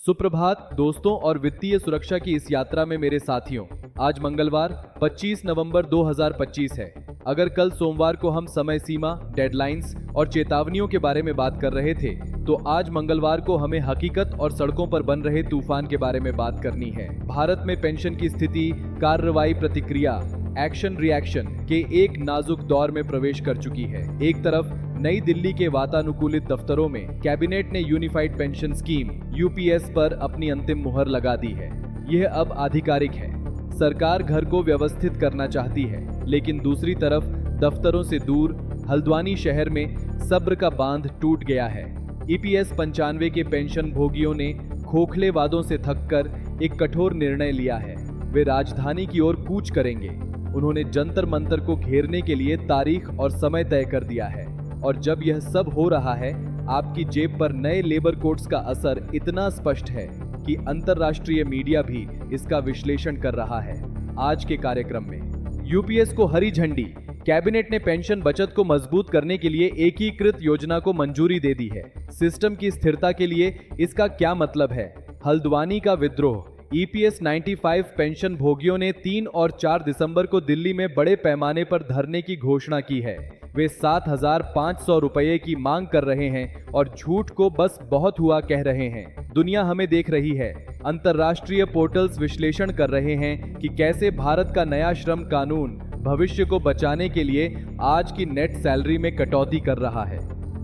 सुप्रभात दोस्तों और वित्तीय सुरक्षा की इस यात्रा में मेरे साथियों। आज मंगलवार 25 नवंबर 2025 है। अगर कल सोमवार को हम समय सीमा, डेडलाइंस और चेतावनियों के बारे में बात कर रहे थे, तो आज मंगलवार को हमें हकीकत और सड़कों पर बन रहे तूफान के बारे में बात करनी है। भारत में पेंशन की स्थिति कार्रवाई प्रतिक्रिया एक्शन रिएक्शन के एक नाजुक दौर में प्रवेश कर चुकी है। एक तरफ नई दिल्ली के वातानुकूलित दफ्तरों में कैबिनेट ने यूनिफाइड पेंशन स्कीम यूपीएस पर अपनी अंतिम मुहर लगा दी है। यह अब आधिकारिक है। सरकार घर को व्यवस्थित करना चाहती है, लेकिन दूसरी तरफ दफ्तरों से दूर हल्द्वानी शहर में सब्र का बांध टूट गया है। ईपीएस 95 के पेंशन भोगियों ने खोखले वादों से थककर एक कठोर निर्णय लिया है। वे राजधानी की ओर कूच करेंगे। उन्होंने जंतर मंतर को घेरने के लिए तारीख और समय तय कर दिया है। और जब यह सब हो रहा है, आपकी जेब पर नए लेबर कोड्स का असर इतना स्पष्ट है कि अंतर्राष्ट्रीय मीडिया भी इसका विश्लेषण कर रहा है। आज के कार्यक्रम में यूपीएस को हरी झंडी। कैबिनेट ने पेंशन बचत को मजबूत करने के लिए एकीकृत योजना को मंजूरी दे दी है। सिस्टम की स्थिरता के लिए इसका क्या मतलब है? हल्द्वानी का विद्रोह। ईपीएस 95 पेंशन भोगियों ने 3 और 4 दिसंबर को दिल्ली में बड़े पैमाने पर धरने की घोषणा की है। वे 7,500 रुपये की मांग कर रहे हैं और झूठ को बस बहुत हुआ कह रहे हैं। दुनिया हमें देख रही है। अंतर्राष्ट्रीय पोर्टल्स विश्लेषण कर रहे हैं कि कैसे भारत का नया श्रम कानून भविष्य को बचाने के लिए आज की नेट सैलरी में कटौती कर रहा है।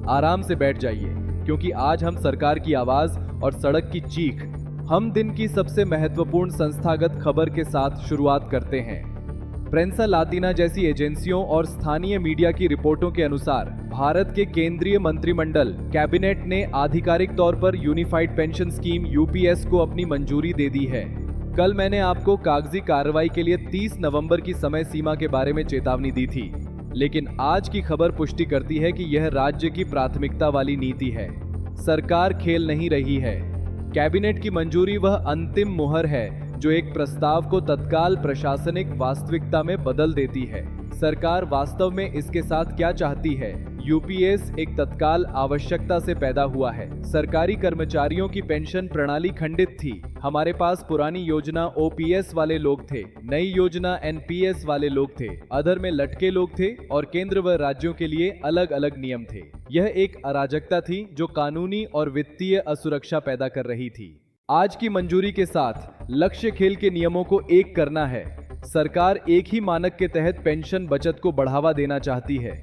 आराम से बैठ जाइए, क्योंकि आज हम सरकार की आवाज और सड़क की चीख। हम दिन की सबसे महत्वपूर्ण संस्थागत खबर के साथ शुरुआत करते हैं। प्रेंसा लातिना जैसी एजेंसियों और स्थानीय मीडिया की रिपोर्टों के अनुसार भारत के केंद्रीय मंत्रिमंडल कैबिनेट ने आधिकारिक तौर पर यूनिफाइड पेंशन स्कीम यूपीएस को अपनी मंजूरी दे दी है। कल मैंने आपको कागजी कार्रवाई के लिए 30 नवंबर की समय सीमा के बारे में चेतावनी दी थी, लेकिन आज की खबर पुष्टि करती है कि यह राज्य की प्राथमिकता वाली नीति है। सरकार खेल नहीं रही है। कैबिनेट की मंजूरी वह अंतिम मुहर है जो एक प्रस्ताव को तत्काल प्रशासनिक वास्तविकता में बदल देती है। सरकार वास्तव में इसके साथ क्या चाहती है? यूपीएस एक तत्काल आवश्यकता से पैदा हुआ है। सरकारी कर्मचारियों की पेंशन प्रणाली खंडित थी। हमारे पास पुरानी योजना ओपीएस वाले लोग थे, नई योजना एनपीएस वाले लोग थे, अधर में लटके लोग थे और केंद्र व राज्यों के लिए अलग अलग नियम थे। यह एक अराजकता थी जो कानूनी और वित्तीय असुरक्षा पैदा कर रही थी। आज की मंजूरी के साथ लक्ष्य खेल के नियमों को एक करना है। सरकार एक ही मानक के तहत पेंशन बचत को बढ़ावा देना चाहती है।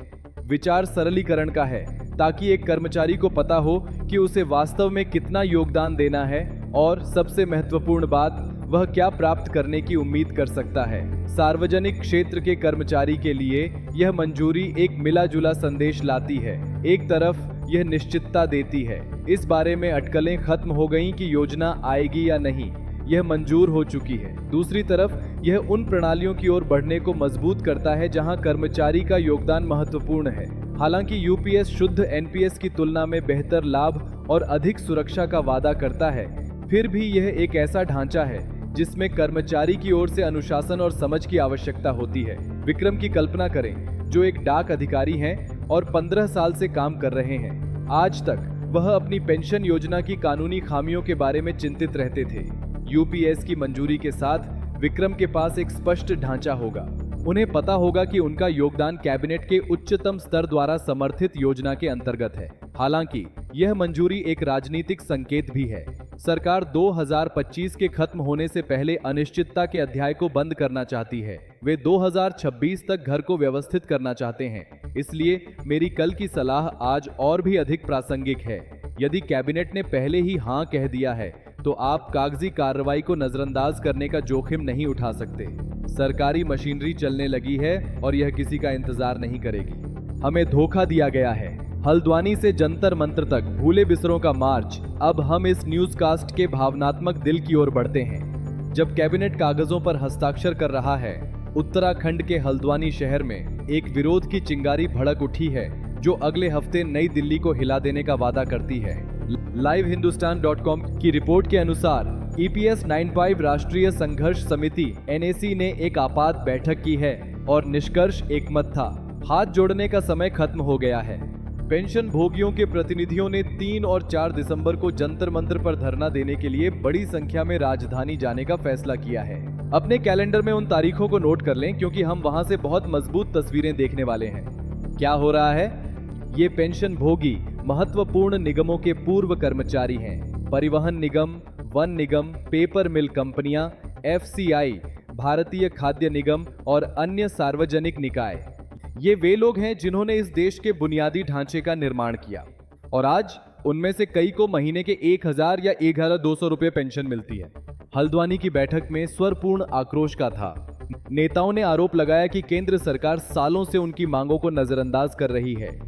विचार सरलीकरण का है, ताकि एक कर्मचारी को पता हो कि उसे वास्तव में कितना योगदान देना है और सबसे महत्वपूर्ण बात, वह क्या प्राप्त करने की उम्मीद कर सकता है। सार्वजनिक क्षेत्र के कर्मचारी के लिए यह मंजूरी एक मिला जुला संदेश लाती है। एक तरफ यह निश्चितता देती है, इस बारे में अटकलें खत्म हो गईं कि योजना आएगी या नहीं, यह मंजूर हो चुकी है। दूसरी तरफ यह उन प्रणालियों की ओर बढ़ने को मजबूत करता है जहां कर्मचारी का योगदान महत्वपूर्ण है। हालांकि यूपीएस शुद्ध एनपीएस की तुलना में बेहतर लाभ और अधिक सुरक्षा का वादा करता है, फिर भी यह एक ऐसा ढांचा है जिसमें कर्मचारी की ओर से अनुशासन और समझ की आवश्यकता होती है। विक्रम की कल्पना करें, जो एक डाक अधिकारी हैं और 15 साल से काम कर रहे हैं। आज तक वह अपनी पेंशन योजना की कानूनी खामियों के बारे में चिंतित रहते थे। यूपीएस की मंजूरी के साथ विक्रम के पास एक स्पष्ट ढांचा होगा। उन्हें पता होगा कि उनका योगदान कैबिनेट के उच्चतम स्तर द्वारा समर्थित योजना के अंतर्गत है। हालांकि यह मंजूरी एक राजनीतिक संकेत भी है। सरकार 2025 के खत्म होने से पहले अनिश्चितता के अध्याय को बंद करना चाहती है। वे 2026 तक घर को व्यवस्थित करना चाहते हैं। इसलिए मेरी कल की सलाह आज और भी अधिक प्रासंगिक है। यदि कैबिनेट ने पहले ही हाँ कह दिया है, तो आप कागजी कार्रवाई को नजरअंदाज करने का जोखिम नहीं उठा सकते। सरकारी मशीनरी चलने लगी है और यह किसी का इंतजार नहीं करेगी। हमें धोखा दिया गया है। हल्द्वानी से जंतर मंत्र तक भूले बिसरों का मार्च। अब हम इस न्यूज़कास्ट के भावनात्मक दिल की ओर बढ़ते हैं। जब कैबिनेट कागजों पर हस्ताक्षर कर रहा है, उत्तराखंड के हल्द्वानी शहर में एक विरोध की चिंगारी भड़क उठी है, जो अगले हफ्ते नई दिल्ली को हिला देने का वादा करती है। LiveHindustan.com की रिपोर्ट के अनुसार ईपीएस 95 राष्ट्रीय संघर्ष समिति एनएसी ने एक आपात बैठक की है और निष्कर्ष एकमत था। हाथ जोड़ने का समय खत्म हो गया है। पेंशन भोगियों के प्रतिनिधियों ने 3 और 4 दिसंबर को जंतर मंतर पर धरना देने के लिए बड़ी संख्या में राजधानी जाने का फैसला किया है। अपने कैलेंडर में उन तारीखों को नोट कर लें क्योंकि हम वहां से बहुत मजबूत तस्वीरें देखने वाले हैं। क्या हो रहा है? ये पेंशन भोगी महत्वपूर्ण निगमों के पूर्व कर्मचारी हैं। परिवहन निगम, वन निगम, पेपर मिल कंपनियां, FCI, भारतीय खाद्य निगम और अन्य सार्वजनिक निकाय। ये वे लोग हैं जिन्होंने इस देश के बुनियादी ढांचे का निर्माण किया और आज उनमें से कई को महीने के 1000 या 11,200 रुपए पेंशन मिलती है। हल्द्वानी की बैठक में स्वरपूर्ण आक्रोश का था। नेताओं ने आरोप लगाया कि केंद्र सरकार सालों से उनकी मांगों को नजरअंदाज कर रही है।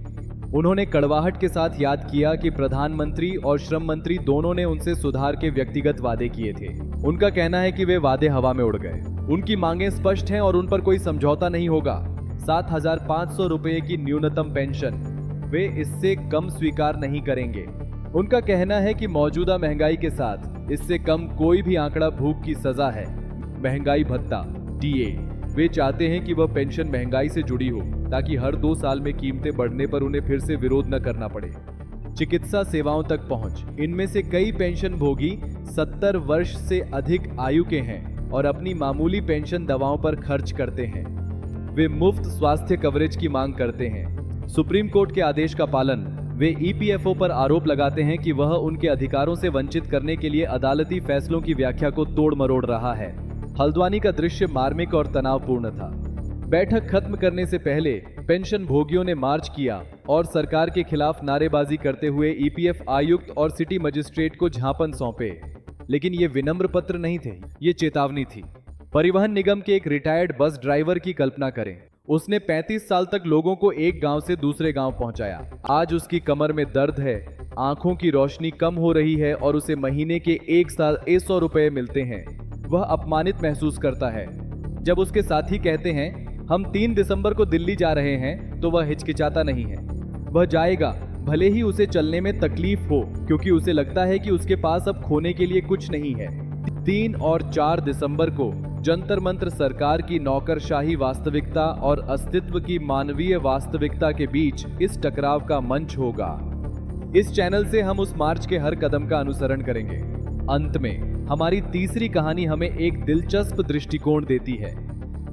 उन्होंने कड़वाहट के साथ याद किया कि प्रधानमंत्री और श्रम मंत्री दोनों ने उनसे सुधार के व्यक्तिगत वादे किए थे। उनका कहना है कि वे वादे हवा में उड़ गए। उनकी मांगें स्पष्ट हैं और उन पर कोई समझौता नहीं होगा। 7,500 रुपए की न्यूनतम पेंशन, वे इससे कम स्वीकार नहीं करेंगे। उनका कहना है कि मौजूदा महंगाई के साथ इससे कम कोई भी आंकड़ा भूख की सजा है। महंगाई भत्ता, DA, वे चाहते हैं कि वह पेंशन महंगाई से जुड़ी हो ताकि हर 2 साल में कीमतें बढ़ने पर उन्हें फिर से विरोध न करना पड़े। चिकित्सा सेवाओं तक पहुंच, इनमें से कई पेंशन भोगी 70 वर्ष से अधिक आयु के हैं और अपनी मामूली पेंशन दवाओं पर खर्च करते हैं। वे मुफ्त स्वास्थ्य कवरेज की मांग करते हैं। सुप्रीम कोर्ट के आदेश का पालन, वे EPFO पर आरोप लगाते हैं कि वह उनके अधिकारों से वंचित करने के लिए अदालती फैसलों की व्याख्या को तोड़ मरोड़ रहा है। हल्द्वानी का दृश्य मार्मिक और तनावपूर्ण था। बैठक खत्म करने से पहले पेंशन भोगियों ने मार्च किया और सरकार के खिलाफ नारेबाजी करते हुए EPF आयुक्त और सिटी मजिस्ट्रेट को ज्ञापन सौंपे। लेकिन ये विनम्र पत्र नहीं थे, ये चेतावनी थी। परिवहन निगम के एक रिटायर्ड बस ड्राइवर की कल्पना करें। उसने 35 साल तक लोगों को एक गांव से दूसरे गांव पहुंचाया। आज उसकी कमर में दर्द है, आंखों की रोशनी कम हो रही है और उसे महीने के 1,100 रुपए मिलते हैं। वह अपमानित महसूस करता है। जब उसके साथी कहते हैं हम 3 दिसंबर को दिल्ली जा रहे हैं तो वह हिचकिचाता नहीं है। वह जाएगा, भले ही उसे चलने में तकलीफ हो, क्योंकि उसे लगता है कि उसके पास अब खोने के लिए कुछ नहीं है। 3 और 4 दिसंबर को जंतर मंतर सरकार की नौकरशाही वास्तविकता और अस्तित्व की मानवीय वास्तविकता के बीच इस टकराव का मंच होगा। इस चैनल से हम उस मार्च के हर कदम का अनुसरण करेंगे। अंत में हमारी तीसरी कहानी हमें एक दिलचस्प दृष्टिकोण देती है।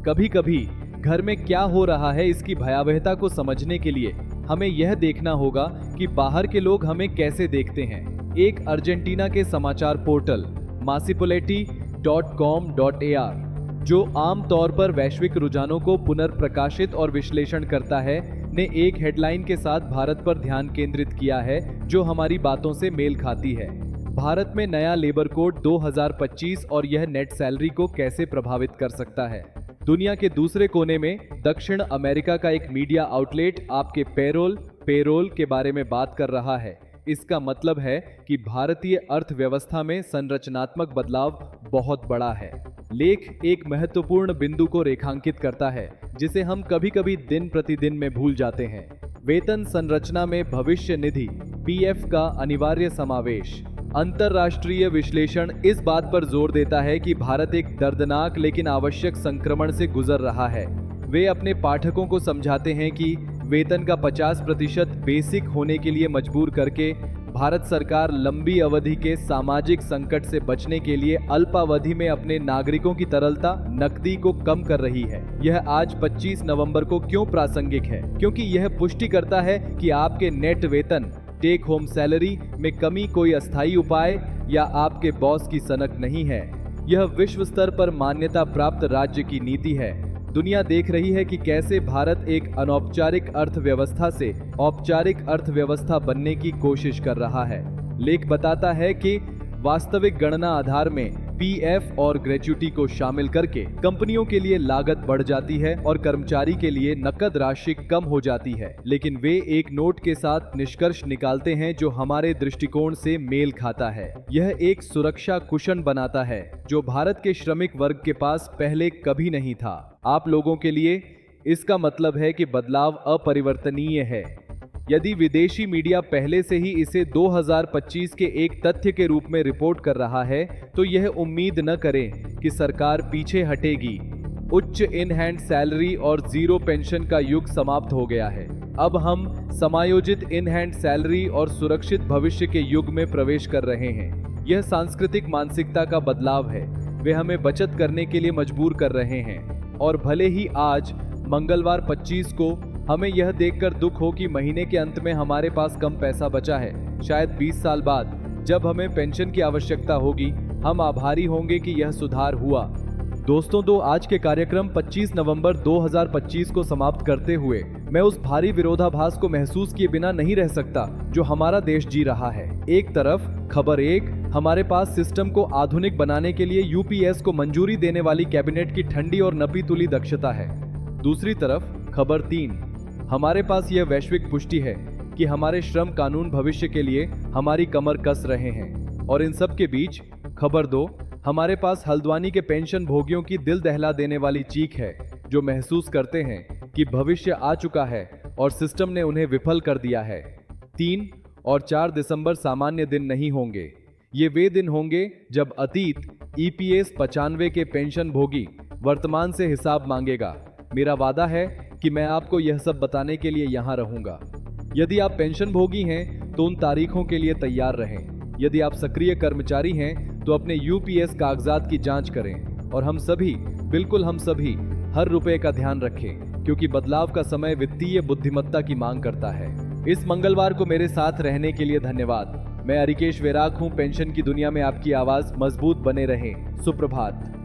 कभी कभी घर में क्या हो रहा है इसकी भयावहता को समझने के लिए हमें यह देखना होगा कि बाहर के लोग हमें कैसे देखते हैं। एक अर्जेंटीना के समाचार पोर्टल masipuleti.com.ar, जो आमतौर पर वैश्विक रुझानों को पुनर्प्रकाशित और विश्लेषण करता है, ने एक हेडलाइन के साथ भारत पर ध्यान केंद्रित किया है जो हमारी बातों से मेल खाती है। भारत में नया लेबर कोड 2025 और यह नेट सैलरी को कैसे प्रभावित कर सकता है। दुनिया के दूसरे कोने में दक्षिण अमेरिका का एक मीडिया आउटलेट आपके पेरोल के बारे में बात कर रहा है। इसका मतलब है कि भारतीय अर्थव्यवस्था में संरचनात्मक बदलाव बहुत बड़ा है। लेख एक महत्वपूर्ण बिंदु को रेखांकित करता है जिसे हम कभी-कभी दिन प्रतिदिन में भूल जाते हैं। वेतन संरचना में भविष्य निधि PF का अनिवार्य समावेश। अंतरराष्ट्रीय विश्लेषण इस बात पर जोर देता है कि भारत एक दर्दनाक लेकिन आवश्यक संक्रमण से गुजर रहा है। वे अपने पाठकों को समझाते हैं कि वेतन का 50% बेसिक होने के लिए मजबूर करके भारत सरकार लंबी अवधि के सामाजिक संकट से बचने के लिए अल्पावधि में अपने नागरिकों की तरलता नकदी को कम कर रही है। यह आज 25 नवंबर को क्यों प्रासंगिक है? क्योंकि यह पुष्टि करता है कि आपके नेट वेतन टेक होम सैलरी में कमी कोई अस्थायी उपाय या आपके बॉस की सनक नहीं है। यह विश्व स्तर पर मान्यता प्राप्त राज्य की नीति है। दुनिया देख रही है कि कैसे भारत एक अनौपचारिक अर्थव्यवस्था से औपचारिक अर्थव्यवस्था बनने की कोशिश कर रहा है। लेख बताता है कि वास्तविक गणना आधार में PF और ग्रेच्युटी को शामिल करके कंपनियों के लिए लागत बढ़ जाती है और कर्मचारी के लिए नकद राशि कम हो जाती है। लेकिन वे एक नोट के साथ निष्कर्ष निकालते हैं जो हमारे दृष्टिकोण से मेल खाता है। यह एक सुरक्षा कुशन बनाता है जो भारत के श्रमिक वर्ग के पास पहले कभी नहीं था। आप लोगों के लिए इसका मतलब है कि बदलाव अपरिवर्तनीय है। यदि विदेशी मीडिया पहले से ही इसे 2025 के एक तथ्य के रूप में रिपोर्ट कर रहा है तो यह उम्मीद न करें कि सरकार पीछे हटेगी। उच्च इन हैंड सैलरी और जीरो पेंशन का युग समाप्त हो गया है। अब हम समायोजित इन हैंड सैलरी और सुरक्षित भविष्य के युग में प्रवेश कर रहे हैं। यह सांस्कृतिक मानसिकता का बदलाव है। वे हमें बचत करने के लिए मजबूर कर रहे हैं। और भले ही आज मंगलवार 25 को हमें यह देखकर दुख हो कि महीने के अंत में हमारे पास कम पैसा बचा है, शायद 20 साल बाद जब हमें पेंशन की आवश्यकता होगी, हम आभारी होंगे कि यह सुधार हुआ। दोस्तों, आज के कार्यक्रम 25 नवंबर 2025 को समाप्त करते हुए मैं उस भारी विरोधाभास को महसूस किए बिना नहीं रह सकता जो हमारा देश जी रहा है। एक तरफ खबर 1, हमारे पास सिस्टम को आधुनिक बनाने के लिए यूपीएस को मंजूरी देने वाली कैबिनेट की ठंडी और नपी तुली दक्षता है। दूसरी तरफ खबर 3, हमारे पास यह वैश्विक पुष्टि है कि हमारे श्रम कानून भविष्य के लिए हमारी कमर कस रहे हैं। और इन सब के बीच खबर 2, हमारे पास हल्द्वानी के पेंशन भोगियों की दिल दहला देने वाली चीख है, जो महसूस करते हैं कि भविष्य आ चुका है और सिस्टम ने उन्हें विफल कर दिया है। 3 और 4 दिसंबर सामान्य दिन नहीं होंगे। ये वे दिन होंगे जब अतीत ईपीएस 95 के पेंशन भोगी वर्तमान से हिसाब मांगेगा। मेरा वादा है कि मैं आपको यह सब बताने के लिए यहाँ रहूंगा। यदि आप पेंशन भोगी हैं तो उन तारीखों के लिए तैयार रहें। यदि आप सक्रिय कर्मचारी हैं तो अपने यूपीएस कागजात की जांच करें। और हम सभी, बिल्कुल हम सभी, हर रुपए का ध्यान रखें, क्योंकि बदलाव का समय वित्तीय बुद्धिमत्ता की मांग करता है। इस मंगलवार को मेरे साथ रहने के लिए धन्यवाद। मैं अरिकेश वेराक हूँ। पेंशन की दुनिया में आपकी आवाज मजबूत बने रहे। सुप्रभात।